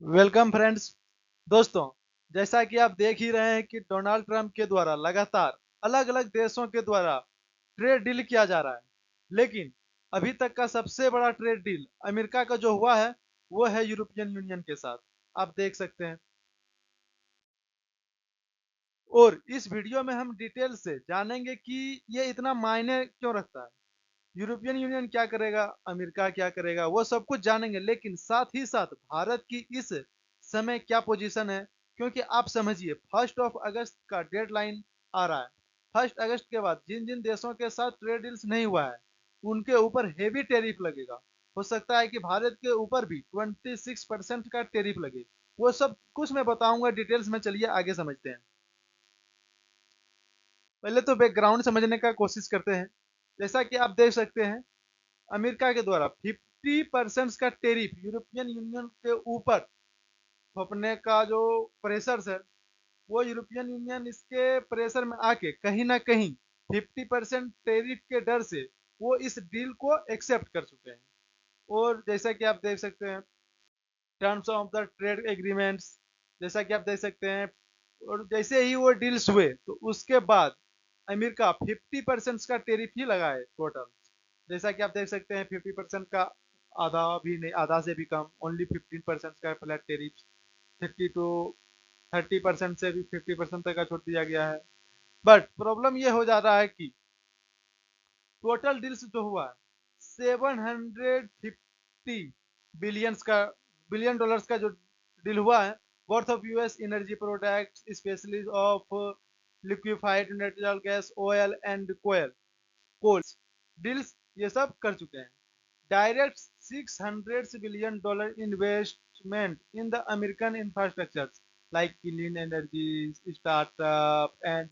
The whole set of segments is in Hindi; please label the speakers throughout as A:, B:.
A: Welcome friends. दोस्तों, जैसा कि आप देख ही रहे हैं कि डोनाल्ड ट्रंप के द्वारा लगातार अलग अलग देशों के द्वारा ट्रेड डील किया जा रहा है। लेकिन अभी तक का सबसे बड़ा ट्रेड डील अमेरिका का जो हुआ है वो है यूरोपियन यूनियन के साथ। आप देख सकते हैं। और इस वीडियो में हम डिटेल से जानेंगे कि ये इतना मायने क्यों रखता है। यूरोपियन यूनियन क्या करेगा, अमेरिका क्या करेगा, वो सब कुछ जानेंगे। लेकिन साथ ही साथ भारत की इस समय क्या पोजीशन है, क्योंकि आप समझिए 1 अगस्त का डेडलाइन आ रहा है। 1 अगस्त के बाद जिन जिन देशों के साथ ट्रेड डील्स नहीं हुआ है उनके ऊपर हेवी टेरिफ लगेगा। हो सकता है कि भारत के ऊपर भी 26% का टेरिफ लगे। वो सब कुछ मैं बताऊंगा डिटेल्स में, चलिए आगे समझते हैं। पहले तो बैकग्राउंड समझने का कोशिश करते हैं। जैसा कि आप देख सकते हैं, अमेरिका के द्वारा 50% का टेरिफ यूरोपियन यूनियन के ऊपर थोपने का जो प्रेशर है, वो यूरोपियन यूनियन इसके प्रेशर में आके कहीं ना कहीं 50% टेरिफ के डर से वो इस डील को एक्सेप्ट कर चुके हैं। और जैसा कि आप देख सकते हैं, terms of the trade agreements, जैसा कि आप देख सकते हैं। और जैसे ही वो डील्स हुए तो उसके बाद अमेरिका 50% का टेरिफ ही लगाए टोटल। जैसा कि आप देख सकते हैं 50% का आधा भी नहीं, आधा से भी कम, ओनली 15% का फ्लैट टेरिफ। 30% से भी 50% तक का छूट दिया गया है। बट प्रॉब्लम ये हो जा रहा है कि टोटल डील्स जो हुआ है 750 बिलियंस का बिलियन डॉलर्स का जो डील हुआ है, worth of US energy products specially of liquefied natural gas, oil and coals deals ये सब कर चुके हैं। Direct 600 billion dollar investment in the American infrastructure like clean energy, startup, and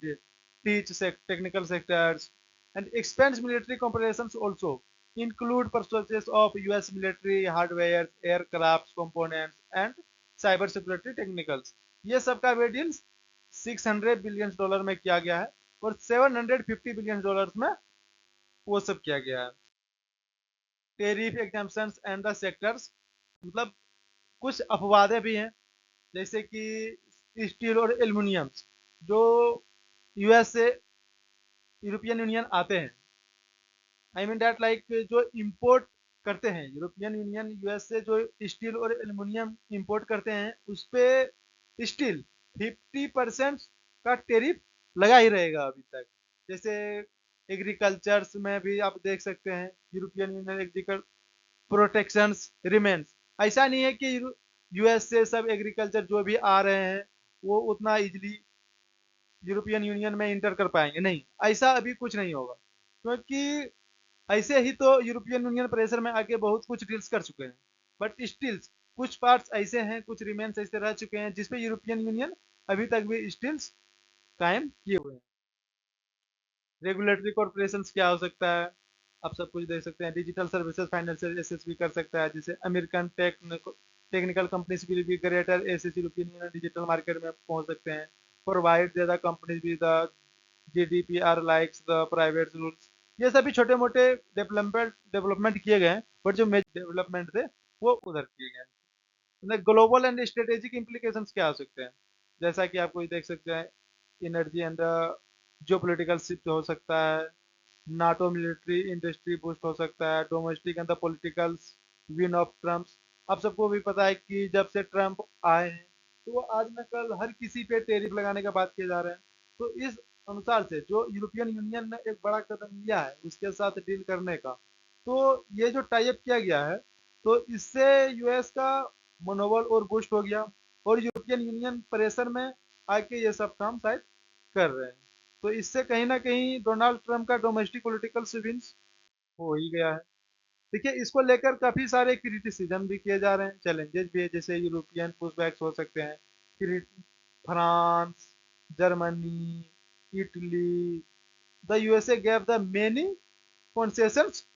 A: technical sectors, and expands military operations also include purchases of US military hardware, aircraft components, and cyber security technicals। ये सब का वे डील 600 बिलियन डॉलर में किया गया है और 750 बिलियन डॉलर में वो सब किया गया है। Tariff exemptions and the sectors, मतलब कुछ अपवादें भी हैं। जैसे कि स्टील और एल्युमिनियम जो यूएस से यूरोपियन यूनियन आते हैं, आई मीन दैट लाइक जो इंपोर्ट करते हैं यूरोपियन यूनियन यूएस से, जो स्टील और एल्युमिनियम इंपोर्ट करते हैं उस पे स्टील 50% का टेरिफ लगा ही रहेगा अभी तक। जैसे एग्रीकल्चर्स में भी आप देख सकते हैं European union agriculture protections remains. ऐसा नहीं है कि यूएस से सब एग्रीकल्चर जो भी आ रहे हैं वो उतना इजिली यूरोपियन यूनियन में इंटर कर पाएंगे, नहीं, ऐसा अभी कुछ नहीं होगा। क्योंकि ऐसे ही तो यूरोपियन यूनियन प्रेशर में आके बहुत कुछ डील्स कर चुके हैं। बट स्टिल कुछ पार्ट्स ऐसे हैं, कुछ रिमेन्स ऐसे रह चुके हैं जिसपे यूरोपियन यूनियन अभी तक भी स्टिल्स कायम किए हुए हैं। रेगुलेटरी कॉर्पोरेशन क्या हो सकता है, आप सब कुछ देख सकते हैं। डिजिटल सर्विसेज फाइनेंशियल एसेस भी कर सकता है, जैसे American technical companies will be greater access European Union digital market में पहुंच सकते हैं। Provide the companies with the GDPR likes the private rules. ये सभी छोटे मोटे डेवलपमेंट किए गए हैं, बट जो मेजर डेवलपमेंट थे वो उधर किए गए हैं। ग्लोबल एंड स्ट्रेटेजिक इम्प्लीकेशंस क्या हो सकते हैं, जैसा कि आप कोई देख सकते हैं। Energy and geo political shift हो सकता है। नाटो मिलिट्री इंडस्ट्री बूस्ट हो सकता है। Domestic and the political win of Trump. आप सबको भी पता है कि जब से ट्रम्प आए हैं तो वो आज न कल हर किसी पे टेरिफ लगाने का बात किए जा रहे हैं। तो इस अनुसार से जो यूरोपियन यूनियन ने एक बड़ा कदम लिया है उसके साथ डील करने का, तो ये जो टाइप किया गया है, तो इससे यूएस का मनोबल और बूस्ट हो गया। और यूरोपियन यूनियन प्रेशर में आके ये सब काम शायद कर रहे हैं। तो इससे कहीं ना कहीं डोनाल्ड ट्रंप का डोमेस्टिक पॉलिटिकल स्विंग्स हो ही गया है। देखिए, इसको लेकर काफी सारे क्रिटिसिज्म भी किए जा रहे हैं, चैलेंजेस भी है, जैसे यूरोपियन पुशबैक्स हो सकते हैं। France, Germany, Italy, the USA gave the many concessions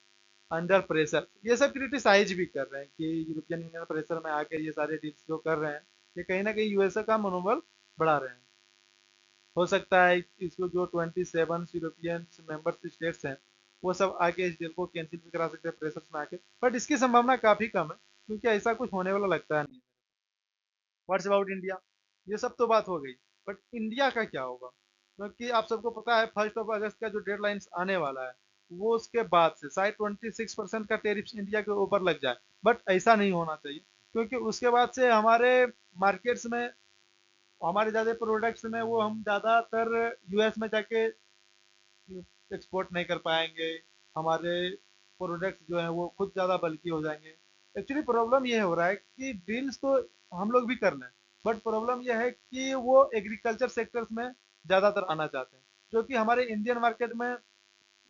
A: under pressure. ये सब क्रिटिसाइज भी कर रहे हैं कि यूरोपियन यूनियन प्रेशर में आके ये सारे डील्स जो कर रहे हैं, ये कहीं ना कहीं यूएसए का मनोबल बढ़ा रहे हैं। हो सकता है इसको जो 27 यूरोपियन मेंबर स्टेट्स हैं वो सब आके इस डील को कैंसिल भी करा सकते हैं प्रेशर में आके। बट इसकी संभावना काफी कम है, क्योंकि ऐसा कुछ होने वाला लगता है नहीं। What's about India? ये सब तो बात हो गई, बट इंडिया का क्या होगा? क्योंकि आप सबको पता है 1 अगस्त का जो डेडलाइन आने वाला है, वो उसके बाद से शायद 26% का टेरिफ इंडिया के ऊपर लग जाए। बट ऐसा नहीं होना चाहिए, क्योंकि उसके बाद से हमारे मार्केट्स में, हमारे ज़्यादा प्रोडक्ट्स में वो हम ज़्यादातर यूएस में जाके एक्सपोर्ट नहीं कर पाएंगे। हमारे प्रोडक्ट्स जो हैं वो खुद ज़्यादा बल्कि हो जाएंगे। एक्चुअली प्रॉब्लम ये हो रहा है कि डील्स तो हम लोग भी कर लें, बट प्रॉब्लम ये है कि वो एग्रीकल्चर सेक्टर्स में ज़्यादातर आना चाहते हैं, जो कि हमारे इंडियन मार्केट में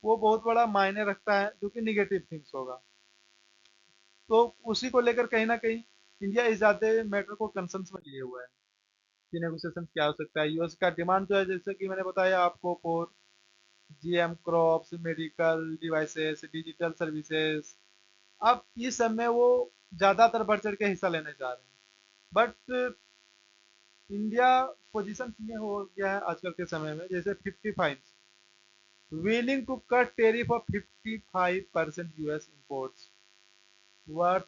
A: वो बहुत बड़ा मायने रखता है, जो कि निगेटिव थिंग्स होगा। तो उसी को लेकर कहीं ना कहीं इंडिया इस ज़्यादा मैटर को कंसर्न में लिए हुआ है कि नेगोशिएशन क्या हो सकता है। यूएस का डिमांड जो है, जैसे कि मैंने बताया आपको, for GM crops, medical devices, digital services, अब इस सब में वो ज्यादातर बढ़ चढ़ के हिस्सा लेने जा रहे हैं। बट इंडिया पोजीशन में हो गया है आजकल के समय में, जैसे 55 willing to cut tariff of 55% US imports worth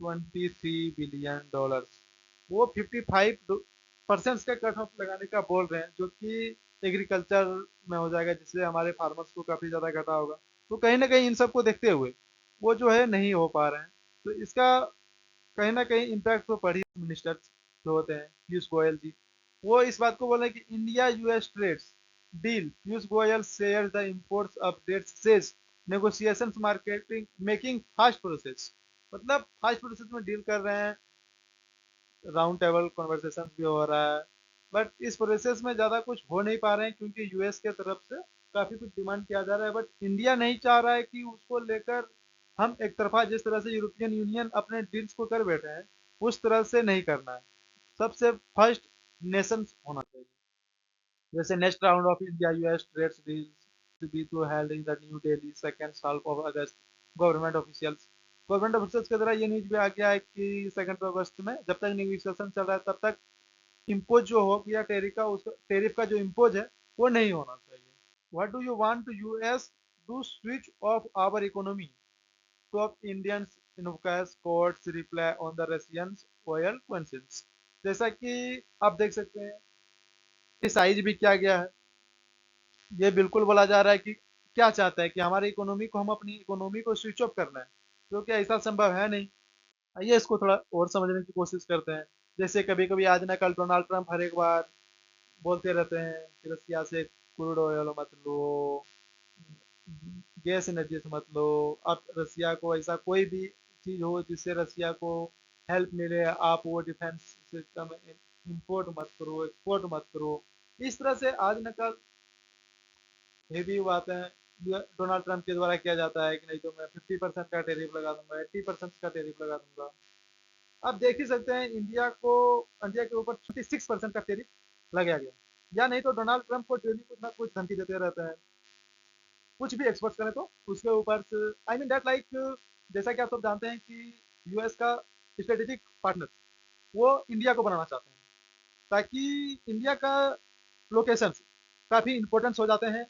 A: $23 billion. वो 55% का कट ऑफ लगाने का बोल रहे हैं, जो कि एग्रीकल्चर में हो जाएगा, जिससे हमारे फार्मर्स को काफ़ी ज़्यादा घाटा होगा। तो कहीं ना कहीं इन सब को देखते हुए वो जो है नहीं हो पा रहे हैं। तो इसका कहीं ना कहीं इम्पैक्ट तो पड़ ही, मिनिस्टर जो होते हैं पीयूष गोयल जी, वो इस बात को बोल रहे हैं कि India US trades deal, Piyush Goyal share the imports updates says negotiations marketing making fast process. मतलब फास्ट प्रोसेस में डील कर रहे हैं, राउंड टेबल कॉन्वर्सेशन भी हो रहा है, बट इस प्रोसेस में ज़्यादा कुछ हो नहीं पा रहे हैं, क्योंकि यूएस के तरफ से काफ़ी कुछ डिमांड किया जा रहा है, बट इंडिया नहीं चाह रहा है कि उसको लेकर हम एक तरफा, जिस तरह से यूरोपियन यूनियन अपने डील्स को कर बैठे हैं, उस तरह से नहीं करना है। सबसे फर्स्ट नेशन होना चाहिए। जैसे next round of India US trades deals to be to held in the New Delhi second half of August. Government officials के द्वारा ये न्यूज भी आ गया है कि 2 अगस्त में, जब तक नेगोशिएशन चल रहा है तब तक इम्पोज जो हो गया टेरिफ का जो इम्पोज है वो नहीं होना चाहिए। What do you want US to switch off our economy to off Indians invokes courts reply on the Russian oil questions. जैसा कि आप देख सकते हैं, साइज भी किया गया है। ये बिल्कुल बोला जा रहा है कि क्या चाहता है कि हमारी इकोनॉमी को, हम अपनी इकोनॉमी को स्विच ऑफ करना है, जो कि ऐसा संभव है नहीं। आइए इसको थोड़ा और समझने की कोशिश करते हैं। जैसे कभी कभी आज ना कल डोनाल्ड ट्रंप हर एक बार बोलते रहते हैं कि रसिया से क्रूड ऑयल मत लो, गैस एनर्जी से मत लो। अब रसिया को ऐसा कोई भी चीज़ हो जिससे रसिया को हेल्प मिले, आप वो डिफेंस सिस्टम इंपोर्ट मत करो, एक्सपोर्ट मत करो। इस तरह से आज न कल ये भी बातें डोनाल्ड ट्रंप के द्वारा किया जाता है कि नहीं तो मैं 50% का टेरिफ लगा दूंगा, 80% का टेरिफ लगा दूंगा। आप देख ही सकते हैं इंडिया के ऊपर 26% का टेरिफ लगाया गया, या नहीं तो डोनाल्ड ट्रंप को डेली कुछ ना कुछ धमकी देते रहते हैं, कुछ भी एक्सपोर्ट करें तो उसके ऊपर से। आई मीन दैट लाइक, जैसा कि आप सब जानते हैं कि यूएस का स्ट्रेटेजिक पार्टनर वो इंडिया को बनाना चाहते हैं, ताकि इंडिया का लोकेशन काफ़ी इंपॉर्टेंस हो जाते हैं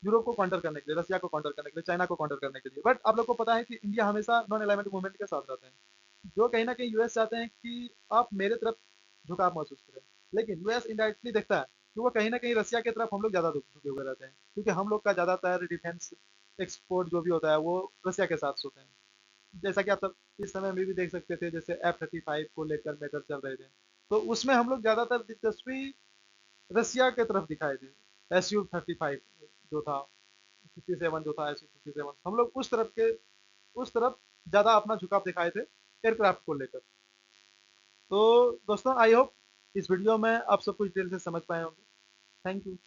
A: यूरोप को काउंटर करने के लिए, रसिया को काउंटर करने के लिए, चाइना को काउंटर करने के लिए। बट आप लोग को पता है कि इंडिया हमेशा नॉन अलाइनमेंट मूवमेंट के साथ रहते हैं, जो कहीं ना कहीं यूएस चाहते हैं कि आप मेरे तरफ झुकाव महसूस करें। लेकिन यूएस इनडायरेक्टली देखता है कि वो कहीं ना कहीं रसिया की तरफ हम लोग ज़्यादा झुके हुए रहते हैं, क्योंकि हम लोग का ज़्यादातर डिफेंस एक्सपोर्ट जो भी होता है वो रसिया के साथ होते हैं। जैसा कि आप सब इस समय में भी देख सकते थे, जैसे F-35 को लेकर मैटर चल रहे थे, तो उसमें हम लोग ज़्यादातर दिलचस्पी रसिया के तरफ दिखाए थे। SU-35 जो था, 57 जो था, SU-57, हम लोग उस तरफ ज़्यादा अपना झुकाव दिखाए थे एयरक्राफ्ट को लेकर। तो दोस्तों, आई होप इस वीडियो में आप सब कुछ डिटेल से समझ पाए होंगे। Thank you.